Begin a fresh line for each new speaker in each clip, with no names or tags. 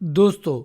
दोस्तों,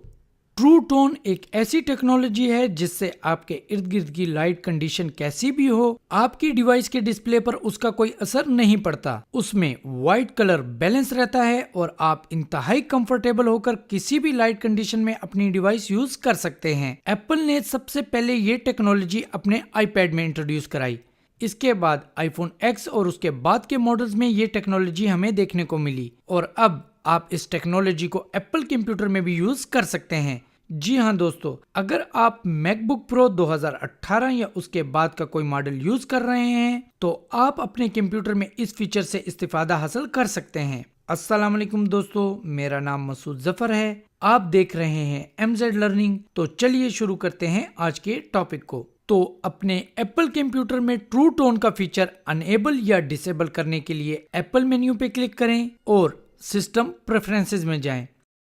true tone एक ऐसी टेक्नोलॉजी है जिससे आपके इर्द गिर्द की लाइट कंडीशन कैसी भी हो, आपकी डिवाइस के डिस्प्ले पर उसका कोई असर नहीं पड़ता। उसमें वाइट कलर बैलेंस रहता है और आप इंतहाई कंफर्टेबल होकर किसी भी लाइट कंडीशन में अपनी डिवाइस यूज कर सकते हैं। एप्पल ने सबसे पहले ये टेक्नोलॉजी अपने आईपैड में इंट्रोड्यूस कराई। इसके बाद आईफोन एक्स और उसके बाद के मॉडल्स में ये टेक्नोलॉजी हमें देखने को मिली और अब आप इस टेक्नोलॉजी को एप्पल कंप्यूटर में भी यूज कर सकते हैं। जी हाँ दोस्तों, अगर आप मैकबुक प्रो 2018 या उसके बाद का कोई मॉडल यूज कर रहे हैं तो आप अपने कंप्यूटर में इस फीचर से इस्तेफादा हासिल कर सकते हैं। अस्सलाम वालेकुम दोस्तों, मेरा नाम मसूद जफर है। आप देख रहे हैं MZ लर्निंग। तो चलिए शुरू करते हैं आज के टॉपिक को। तो अपने एप्पल कंप्यूटर में ट्रू टोन का फीचर अनेबल या डिसेबल करने के लिए एप्पल मेन्यू पे क्लिक करें और सिस्टम प्रेफरेंसेस में जाएं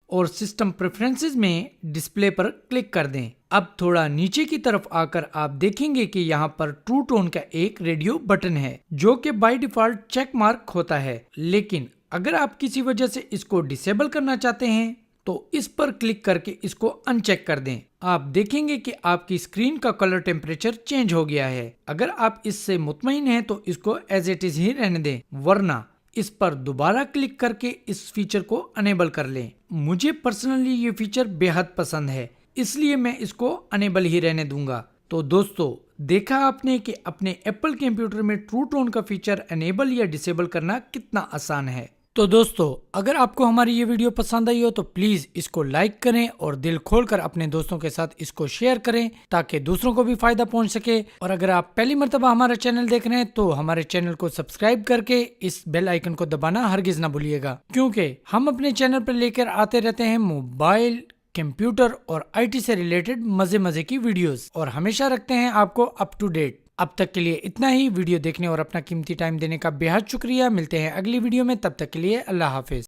और सिस्टम प्रेफरेंसेस में डिस्प्ले पर क्लिक कर दें। अब थोड़ा नीचे की तरफ आकर आप देखेंगे कि यहाँ पर ट्रू टोन का एक रेडियो बटन है जो कि बाय डिफॉल्ट चेक मार्क होता है, लेकिन अगर आप किसी वजह से इसको डिसेबल करना चाहते हैं तो इस पर क्लिक करके इसको अनचेक कर दें। आप देखेंगे कि आपकी स्क्रीन का कलर टेम्परेचर चेंज हो गया है। अगर आप इससे मुतमईन हैं तो इसको एज इट इज ही रहने दें, वरना इस पर दोबारा क्लिक करके इस फीचर को अनेबल कर लें। मुझे पर्सनली ये फीचर बेहद पसंद है, इसलिए मैं इसको अनेबल ही रहने दूंगा। तो दोस्तों, देखा आपने कि अपने एप्पल कंप्यूटर में ट्रू टोन का फीचर अनेबल या डिसेबल करना कितना आसान है। तो दोस्तों, अगर आपको हमारी ये वीडियो पसंद आई हो तो प्लीज इसको लाइक करें और दिल खोलकर अपने दोस्तों के साथ इसको शेयर करें ताकि दूसरों को भी फायदा पहुंच सके। और अगर आप पहली मर्तबा हमारा चैनल देख रहे हैं तो हमारे चैनल को सब्सक्राइब करके इस बेल आइकन को दबाना हरगिज ना भूलिएगा, क्योंकि हम अपने चैनल पर लेकर आते रहते हैं मोबाइल, कंप्यूटर और IT से रिलेटेड मजे की वीडियोस और हमेशा रखते हैं आपको अप टू डेट। अब तक के लिए इतना ही। वीडियो देखने और अपना कीमती टाइम देने का बेहद शुक्रिया। मिलते हैं अगली वीडियो में, तब तक के लिए अल्लाह हाफिज।